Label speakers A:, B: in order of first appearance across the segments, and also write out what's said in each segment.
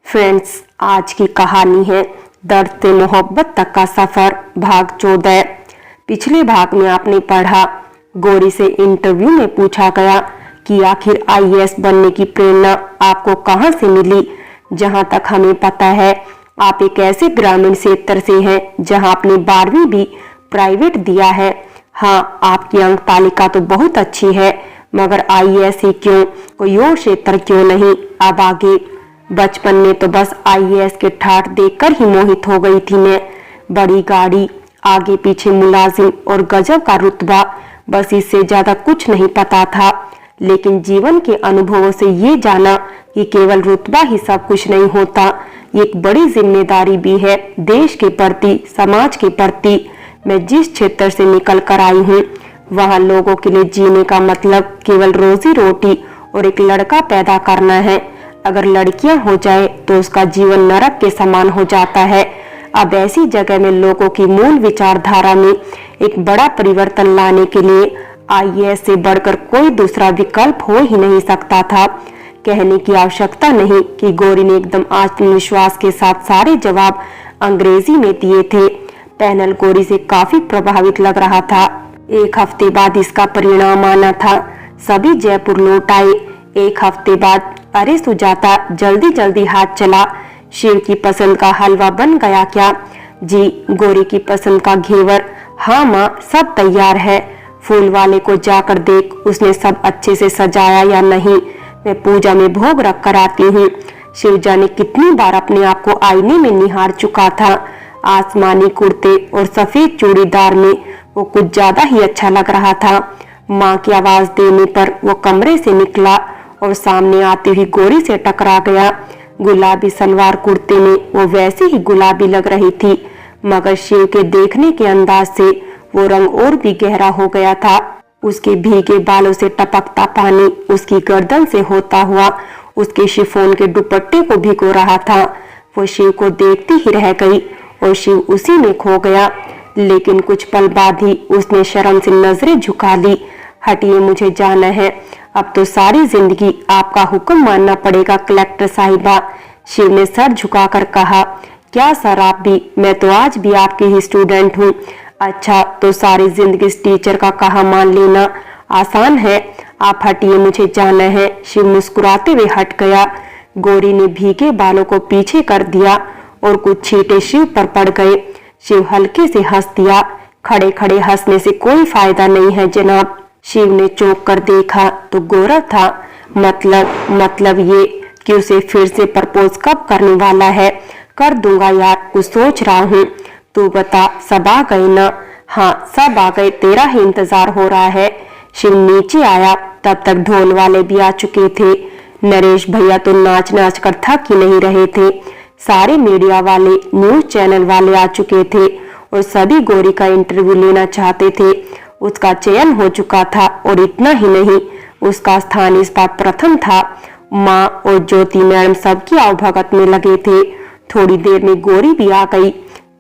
A: Friends, आज की कहानी है दर्द से मोहब्बत तक का सफर भाग 14। पिछले भाग में आपने पढ़ा, गौरी से इंटरव्यू में पूछा गया कि आखिर आईएएस बनने की प्रेरणा आपको कहां से मिली। जहां तक हमें पता है, आप एक ऐसे ग्रामीण क्षेत्र से हैं जहां आपने 12वीं भी प्राइवेट दिया है। हाँ, आपकी अंक तालिका तो बहुत अच्छी है, मगर आईएएस ही क्यों, कोई और क्षेत्र क्यों नहीं। अब आगे। बचपन में तो बस आईएएस के ठाठ देखकर ही मोहित हो गई थी मैं। बड़ी गाड़ी, आगे पीछे मुलाजिम और गजब का रुतबा, बस इससे ज्यादा कुछ नहीं पता था। लेकिन जीवन के अनुभवों से ये जाना कि केवल रुतबा ही सब कुछ नहीं होता, ये एक बड़ी जिम्मेदारी भी है देश के प्रति, समाज के प्रति। मैं जिस क्षेत्र से निकल कर आई हूँ, वहाँ लोगों के लिए जीने का मतलब केवल रोजी रोटी और एक लड़का पैदा करना है। अगर लड़कियां हो जाए तो उसका जीवन नरक के समान हो जाता है। अब ऐसी जगह में लोगों की मूल विचारधारा में एक बड़ा परिवर्तन लाने के लिए आईएएस से बढ़कर कोई दूसरा विकल्प हो ही नहीं सकता था। कहने की आवश्यकता नहीं कि गौरी ने एकदम आत्मविश्वास के साथ सारे जवाब अंग्रेजी में दिए थे। पैनल गौरी से काफी प्रभावित लग रहा था। एक हफ्ते बाद इसका परिणाम आना था। सभी जयपुर लौट आए। एक हफ्ते बाद, अरे सुजाता, जल्दी जल्दी हाथ चला, शिव की पसंद का हलवा बन गया क्या? जी, गौरी की पसंद का घेवर। हाँ माँ, सब तैयार है। फूल वाले को जाकर देख, उसने सब अच्छे से सजाया या नहीं। मैं पूजा में भोग रख कर आती हूँ। शिव जाने कितनी बार अपने आप को आईने में निहार चुका था। आसमानी कुर्ते और सफेद चूड़ीदार में वो कुछ ज्यादा ही अच्छा लग रहा था। माँ की आवाज देने पर वो कमरे से निकला और सामने आती हुई गौरी से टकरा गया। गुलाबी सलवार कुर्ते में वो वैसे ही गुलाबी लग रही थी, मगर शिव के देखने के अंदाज से वो रंग और भी गहरा हो गया था। उसके भीगे बालों से टपकता पानी उसकी गर्दन से होता हुआ उसके शिफॉन के दुपट्टे को भिगो रहा था। वो शिव को देखती ही रह गई और शिव उसी में खो गया। लेकिन कुछ पल बाद ही उसने शर्म से नजरें झुका ली। हटिए, मुझे जाना है। अब तो सारी जिंदगी आपका हुक्म मानना पड़ेगा कलेक्टर साहिबा। शिव ने सर झुकाकर कहा। क्या सर, आप भी? मैं तो आज भी आपकी ही स्टूडेंट हूँ। अच्छा, तो सारी जिंदगी इस टीचर का कहा मान लेना आसान है। आप हटिए, मुझे जाना है। शिव मुस्कुराते हुए हट गया। गौरी ने भीगे बालों को पीछे कर दिया और कुछ छींटे शिव पर पड़ गए। शिव हल्के से हंस दिया। खड़े खड़े हंसने से कोई फायदा नहीं है जनाब। शिव ने चौंक कर देखा तो गौरव था। मतलब ये कि उसे फिर से प्रपोज कब करने वाला है? कर दूंगा यार, कुछ सोच रहा हूँ। तू बता, सब आ गए ना? हाँ, सब आ गए, तेरा ही इंतजार हो रहा है। शिव नीचे आया, तब तक ढोल वाले भी आ चुके थे। नरेश भैया तो नाच नाच कर थक ही नहीं रहे थे। सारे मीडिया वाले, न्यूज चैनल वाले आ चुके थे और सभी गौरी का इंटरव्यू लेना चाहते थे। उसका चयन हो चुका था और इतना ही नहीं, उसका स्थान इस बार प्रथम था। माँ और ज्योति मैडम सबकी आवभगत में लगे थे। थोड़ी देर में गौरी भी आ गई।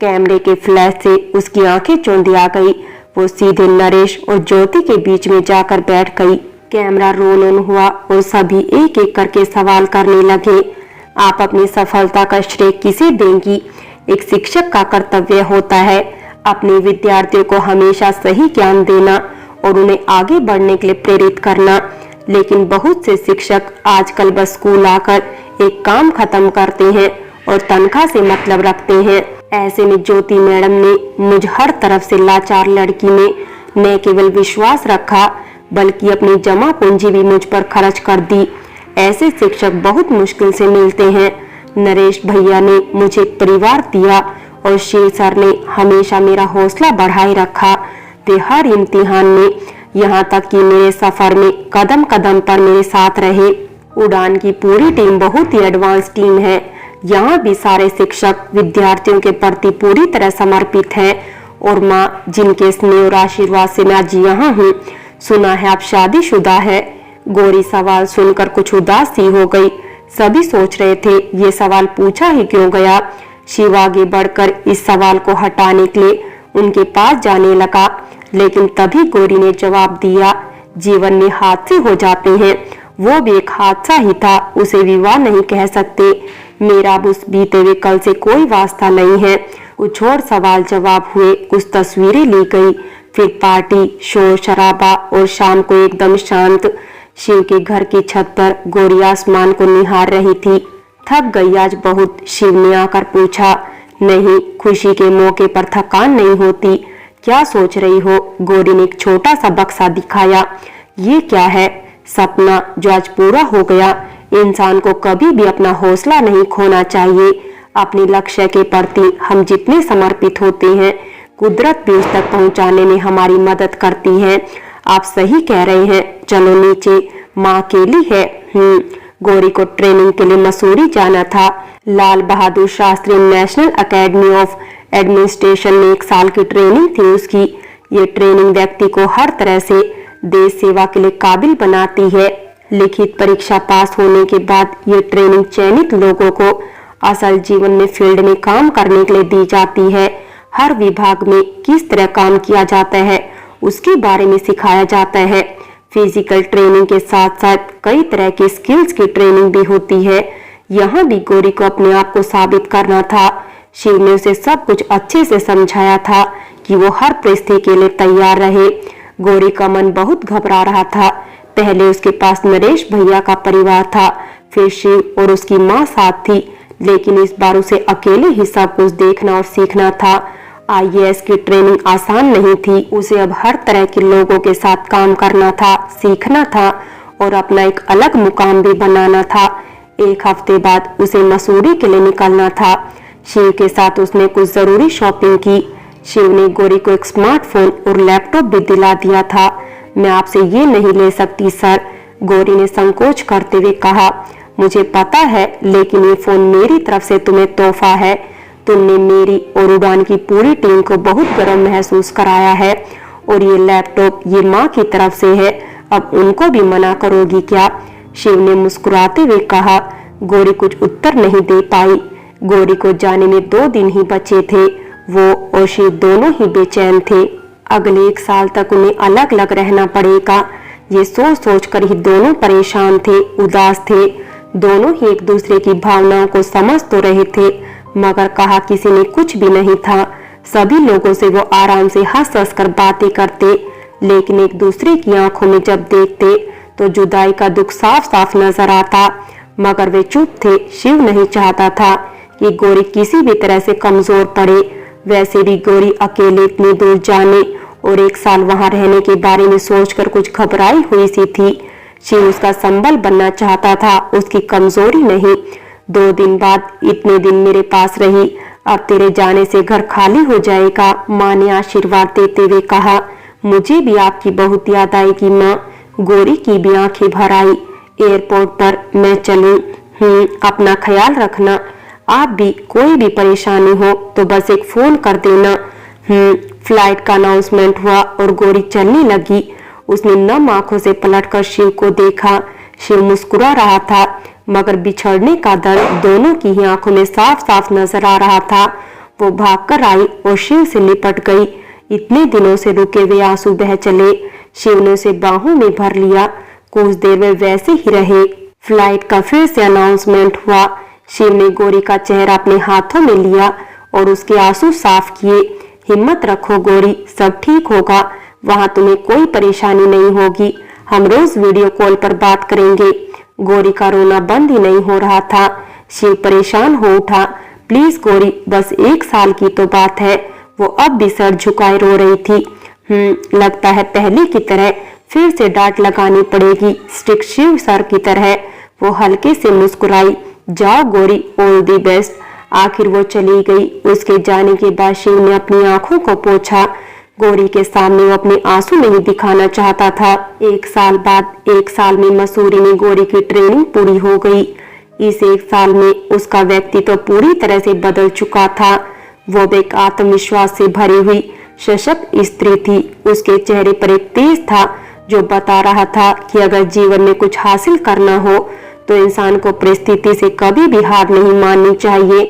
A: कैमरे के फ्लैश से उसकी आंखें चौंधी आ गई। वो सीधे नरेश और ज्योति के बीच में जाकर बैठ गई। कैमरा रोल ऑन हुआ और सभी एक एक करके सवाल करने लगे। आप अपनी सफलता का श्रेय किसे देंगी? एक शिक्षक का कर्तव्य होता है अपने विद्यार्थियों को हमेशा सही ज्ञान देना और उन्हें आगे बढ़ने के लिए प्रेरित करना। लेकिन बहुत से शिक्षक आजकल बस स्कूल आकर एक काम खत्म करते हैं और तनख्वाह से मतलब रखते हैं। ऐसे में ज्योति मैडम ने मुझ हर तरफ से लाचार लड़की में न केवल विश्वास रखा, बल्कि अपनी जमा पूंजी भी मुझ पर खर्च कर दी। ऐसे शिक्षक बहुत मुश्किल से मिलते हैं। नरेश भैया ने मुझे परिवार दिया और शिव सर ने हमेशा मेरा हौसला बढ़ाए रखा। वे हर इम्तिहान में, यहाँ तक कि मेरे सफर में कदम कदम पर मेरे साथ रहे। उड़ान की पूरी टीम बहुत ही एडवांस टीम है। यहाँ भी सारे शिक्षक विद्यार्थियों के प्रति पूरी तरह समर्पित हैं। और माँ, जिनके स्नेह और आशीर्वाद से मैं आज यहाँ हूँ। सुना है आप शादीशुदा है? गौरी सवाल सुनकर कुछ उदास सी हो गई। सभी सोच रहे थे ये सवाल पूछा ही क्यों गया। शिव आगे बढ़कर इस सवाल को हटाने के लिए उनके पास जाने लगा, लेकिन तभी गौरी ने जवाब दिया, जीवन में हादसे हो जाते हैं वो भी एक हादसा ही था, उसे विवाह नहीं कह सकते। मेरा अब उस बीते हुए कल से कोई वास्ता नहीं है। कुछ और सवाल जवाब हुए, कुछ तस्वीरें ली गई, फिर पार्टी, शोर शराबा और शाम को एकदम शांत। शिव के घर की छत पर गौरी आसमान को निहार रही थी। थक गई आज बहुत, शिव ने आकर पूछा। नहीं, खुशी के मौके पर थकान नहीं होती। क्या सोच रही हो? गौरी ने एक छोटा सा बक्सा दिखाया। ये क्या है? सपना जो आज पूरा हो गया। इंसान को कभी भी अपना हौसला नहीं खोना चाहिए। अपने लक्ष्य के प्रति हम जितने समर्पित होते हैं, कुदरत भी उस तक पहुंचाने में हमारी मदद करती है। आप सही कह रहे हैं, चलो नीचे, माँ अकेली है। गौरी को ट्रेनिंग के लिए मसूरी जाना था। Lal Bahadur Shastri National Academy of Administration में 1 साल की ट्रेनिंग थी उसकी। ये ट्रेनिंग व्यक्ति को हर तरह से देश सेवा के लिए काबिल बनाती है। लिखित परीक्षा पास होने के बाद ये ट्रेनिंग चयनित लोगों को असल जीवन में फील्ड में काम करने के लिए दी जाती है। हर विभाग में किस तरह काम किया जाता है उसके बारे में सिखाया जाता है। फिजिकल ट्रेनिंग के साथ साथ कई तरह की स्किल्स की ट्रेनिंग भी होती है। यहाँ भी गौरी को अपने आप को साबित करना था। शिव ने उसे सब कुछ अच्छे से समझाया था कि वो हर परिस्थिति के लिए तैयार रहे। गौरी का मन बहुत घबरा रहा था। पहले उसके पास नरेश भैया का परिवार था, फिर शिव और उसकी माँ साथ थी, लेकिन इस बार उसे अकेले ही सब कुछ देखना और सीखना था। आईएएस की ट्रेनिंग आसान नहीं थी। उसे अब हर तरह के लोगों के साथ काम करना था, सीखना था और अपना एक अलग मुकाम भी बनाना था। 1 हफ्ते बाद उसे मसूरी के लिए निकलना था। शिव के साथ उसने कुछ जरूरी शॉपिंग की। शिव ने गौरी को एक स्मार्टफोन और लैपटॉप भी दिला दिया था। मैं आपसे ये नहीं ले सकती सर, गौरी ने संकोच करते हुए कहा। मुझे पता है, लेकिन ये फोन मेरी तरफ से तुम्हें तोहफा है। तुमने मेरी और उड़ान की पूरी टीम को बहुत गर्व महसूस कराया है, और ये लैपटॉप ये माँ की तरफ से है। अब उनको भी मना करोगी क्या? शिव ने मुस्कुराते हुए कहा। गौरी कुछ उत्तर नहीं दे पाई। गौरी को जाने में 2 दिन ही बचे थे। वो और शिव दोनों ही बेचैन थे। अगले 1 साल तक उन्हें अलग अलग रहना पड़ेगा। ये सोच सोच कर ही दोनों परेशान थे, उदास थे। दोनों ही एक दूसरे की भावनाओं को समझ तो रहे थे, मगर कहा किसी ने कुछ भी नहीं था। सभी लोगों से वो आराम से हंस हंस कर बातें करते, लेकिन एक दूसरे की आंखों में जब देखते तो जुदाई का दुख साफ साफ नजर आता। मगर वे चुप थे। शिव नहीं चाहता था कि गौरी किसी भी तरह से कमजोर पड़े। वैसे भी गौरी अकेले इतनी दूर जाने और 1 साल वहां रहने के बारे में सोचकर कुछ घबराई हुई सी थी। शिव उसका संबल बनना चाहता था, उसकी कमजोरी नहीं। 2 दिन बाद, इतने दिन मेरे पास रही, अब तेरे जाने से घर खाली हो जाएगा, माँ ने आशीर्वाद देते हुए कहा। मुझे भी आपकी बहुत याद आएगी माँ। गौरी की भी आंखें भर आई। एयरपोर्ट पर मैं चलूं? अपना ख्याल रखना। आप भी कोई भी परेशानी हो तो बस एक फोन कर देना। फ्लाइट का अनाउंसमेंट हुआ और गौरी चलने लगी। उसने नम आंखों से पलटकर शिव को देखा। शिव मुस्कुरा रहा था, मगर बिछड़ने का दर्द दोनों की ही आंखों में साफ साफ नजर आ रहा था। वो भागकर आई और शिव से लिपट गई। इतने दिनों से रुके हुए आंसू बह चले। शिव ने उसे बाहों में भर लिया। कुछ देर वे वैसे ही रहे। फ्लाइट का फिर से अनाउंसमेंट हुआ। शिव ने गौरी का चेहरा अपने हाथों में लिया और उसके आंसू साफ किए। हिम्मत रखो गौरी, सब ठीक होगा। वहां तुम्हें कोई परेशानी नहीं होगी। हम रोज वीडियो कॉल पर बात करेंगे। गौरी का रोना बंद ही नहीं हो रहा था। शिव परेशान हो उठा। प्लीज गौरी, बस 1 साल की तो बात है। वो अब भी सर झुकाए रो रही थी। लगता है पहले की तरह फिर से डांट लगानी पड़ेगी, स्ट्रिक्ट शिव सर की तरह। वो हल्के से मुस्कुराई। जाओ गौरी, ऑल दी बेस्ट। आखिर वो चली गई। उसके जाने के बाद शिव ने अपनी आंखों को पोंछा। गौरी के सामने वो अपने आंसू नहीं दिखाना चाहता था। 1 साल बाद, 1 साल में मसूरी में गौरी की ट्रेनिंग पूरी हो गई। इस 1 साल में उसका व्यक्तित्व तो पूरी तरह से बदल चुका था। वो एक आत्मविश्वास से भरी हुई सशक्त स्त्री थी। उसके चेहरे पर एक तेज था जो बता रहा था कि अगर जीवन में कुछ हासिल करना हो तो इंसान को परिस्थिति से कभी भी हार नहीं माननी चाहिए।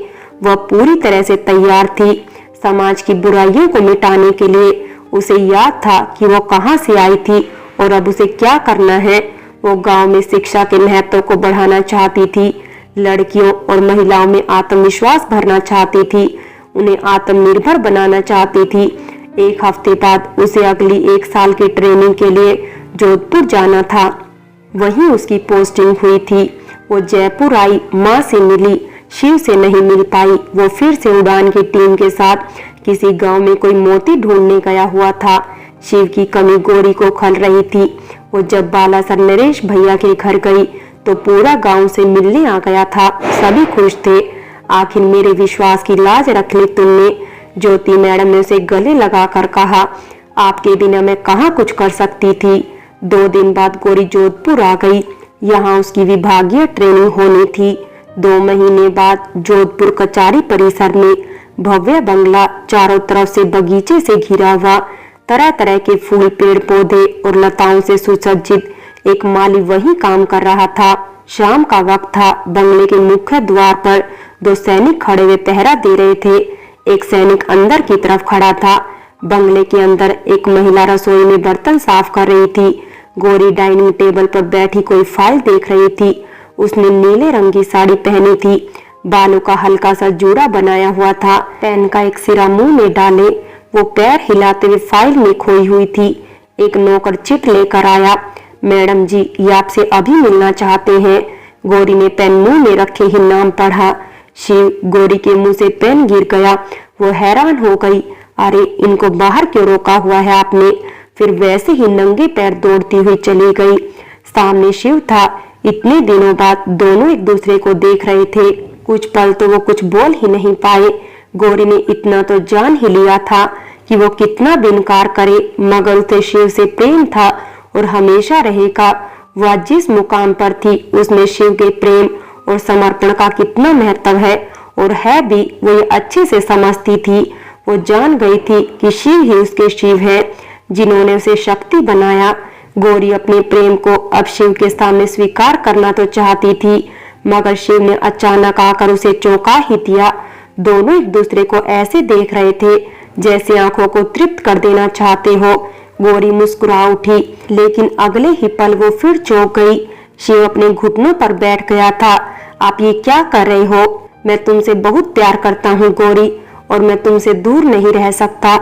A: वह पूरी तरह से तैयार थी समाज की बुराइयों को मिटाने के लिए। उसे याद था कि वो कहां से आई थी और अब उसे क्या करना है। वो गांव में शिक्षा के महत्व को बढ़ाना चाहती थी, लड़कियों और महिलाओं में आत्मविश्वास भरना चाहती थी, उन्हें आत्मनिर्भर बनाना चाहती थी। एक हफ्ते बाद उसे अगली 1 साल की ट्रेनिंग के लिए जोधपुर जाना था। वहीं उसकी पोस्टिंग हुई थी। वो जयपुर आई, माँ से मिली, शिव से नहीं मिल पाई। वो फिर से उड़ान की टीम के साथ किसी गांव में कोई मोती ढूंढने गया हुआ था। शिव की कमी गौरी को खल रही थी। वो जब बालासर नरेश भैया के घर गई तो पूरा गांव से मिलने आ गया था। सभी खुश थे। आखिर मेरे विश्वास की लाज रख ली तुमने, ज्योति मैडम ने उसे गले लगाकर कहा। आपके बिना मैं कहाँ कुछ कर सकती थी। 2 दिन बाद गौरी जोधपुर आ गई। यहाँ उसकी विभागीय ट्रेनिंग होनी थी। 2 महीने बाद जोधपुर कचहरी परिसर में भव्य बंगला, चारों तरफ से बगीचे से घिरा हुआ, तरह तरह के फूल, पेड़ पौधे और लताओं से सुसज्जित एक माली वहीं काम कर रहा था। शाम का वक्त था। बंगले के मुख्य द्वार पर 2 सैनिक खड़े हुए पहरा दे रहे थे। एक सैनिक अंदर की तरफ खड़ा था। बंगले के अंदर एक महिला रसोई में बर्तन साफ कर रही थी। गौरी डाइनिंग टेबल पर बैठी कोई फाइल देख रही थी। उसने नीले रंग की साड़ी पहनी थी। बालों का हल्का सा जूड़ा बनाया हुआ था। पेन का एक सिरा मुंह में डाले वो पैर हिलाते हुए फाइल में खोई हुई थी। एक नौकर चिट लेकर आया। मैडम जी, ये आपसे अभी मिलना चाहते हैं। गौरी ने पेन मुंह में रखे ही नाम पढ़ा। शिव। गौरी के मुंह से पेन गिर गया। वो हैरान हो गई। अरे, इनको बाहर क्यों रोका हुआ है आपने? फिर वैसे ही नंगे पैर दौड़ती हुई चली गई। सामने शिव था। इतने दिनों बाद दोनों एक दूसरे को देख रहे थे। कुछ पल तो वो कुछ बोल ही नहीं पाए। गौरी ने इतना तो जान ही लिया था कि वो कितना भी इनकार करे, मगर उसे शिव से प्रेम था और हमेशा रहेगा। वह जिस मुकाम पर थी उसमें शिव के प्रेम और समर्पण का कितना महत्व है और है भी, वो ये अच्छे से समझती थी। वो जान गई थी कि शिव ही उसके शिव है, जिन्होंने उसे शक्ति बनाया। गौरी अपने प्रेम को अब शिव के सामने स्वीकार करना तो चाहती थी, मगर शिव ने अचानक आकर उसे चौंका ही दिया। दोनों एक दूसरे को ऐसे देख रहे थे जैसे आंखों को तृप्त कर देना चाहते हो। गौरी मुस्कुरा उठी, लेकिन अगले ही पल वो फिर चौंक गई। शिव अपने घुटनों पर बैठ गया था। आप ये क्या कर रहे हो? मैं तुमसे बहुत प्यार करता हूँ गौरी, और मैं तुमसे दूर नहीं रह सकता।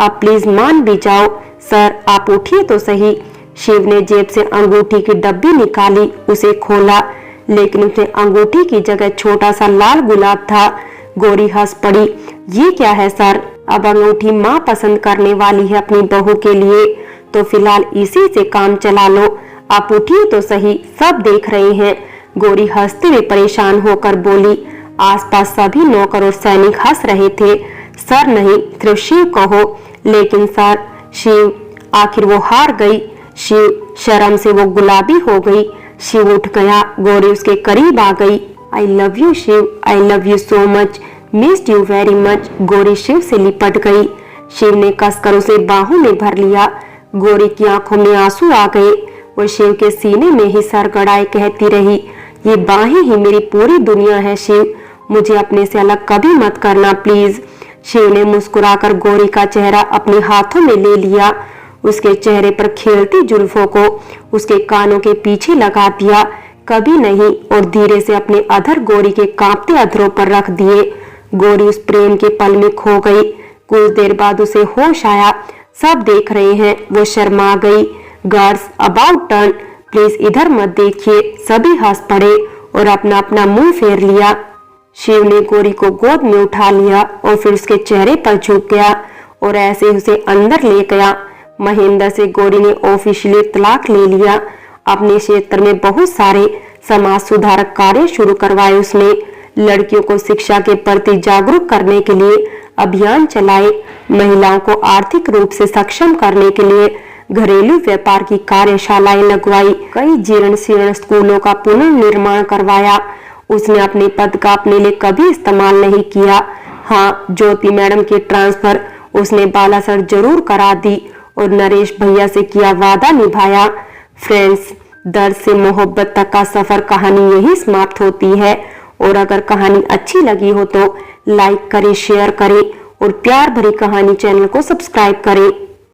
A: आप प्लीज मान भी जाओ। सर, आप उठिए तो सही। शिव ने जेब से अंगूठी की डब्बी निकाली, उसे खोला, लेकिन उसमें अंगूठी की जगह छोटा सा लाल गुलाब था। गौरी हंस पड़ी। ये क्या है सर? अब अंगूठी माँ पसंद करने वाली है अपनी बहू के लिए, तो फिलहाल इसी से काम चला लो। आप उठिए तो सही, सब देख रहे हैं। गौरी हंसते हुए परेशान होकर बोली। आसपास सभी नौकर और सैनिक हंस रहे थे। सर नहीं, सिर्फ शिव कहो। लेकिन सर, शिव। आखिर वो हार गई। शिव। शर्म से वो गुलाबी हो गई। शिव उठ गया। गौरी उसके करीब आ गई। I love you Shiv, I love you so much, missed you very much. Gauri Shiv से लिपट गई। शिव ने कसकर उसे बाहों में भर लिया। गौरी की आंखों में आंसू आ गए। वो शिव के सीने में ही सर गड़ाए कहती रही, ये बाहें ही मेरी पूरी दुनिया है शिव, मुझे अपने से अलग कभी मत करना प्लीज। शिव ने मुस्कुराकर गौरी का चेहरा अपने हाथों में ले लिया। उसके चेहरे पर खेलती जुल्फों को उसके कानों के पीछे लगा दिया। कभी नहीं, और धीरे से अपने अधर गौरी के कांपते अधरों पर रख दिए। गौरी उस प्रेम के पल में खो गई। कुछ देर बाद उसे होश आया। सब देख रहे हैं। वो शर्मा गई। गार्ड्स, अबाउट टर्न, प्लीज इधर मत देखिए। सभी हंस पड़े और अपना अपना मुंह फेर लिया। शिव ने गौरी को गोद में उठा लिया और फिर उसके चेहरे पर झुक गया और ऐसे उसे अंदर ले गया। महेंद्र से गौरी ने ऑफिशियली तलाक ले लिया। अपने क्षेत्र में बहुत सारे समाज सुधारक कार्य शुरू करवाए उसने। लड़कियों को शिक्षा के प्रति जागरूक करने के लिए अभियान चलाए। महिलाओं को आर्थिक रूप से सक्षम करने के लिए घरेलू व्यापार की कार्यशालाएं लगवाई। कई जीर्ण शीर्ण स्कूलों का पुनर्निर्माण करवाया। उसने अपने पद का अपने लिए कभी इस्तेमाल नहीं किया। हाँ, ज्योति मैडम की ट्रांसफर उसने बालासर जरूर करा दी और नरेश भैया से किया वादा निभाया। फ्रेंड्स, दर्द से मोहब्बत तक का सफर कहानी यही समाप्त होती है। और अगर कहानी अच्छी लगी हो तो लाइक करें, शेयर करें और प्यार भरी कहानी चैनल को सब्सक्राइब करें।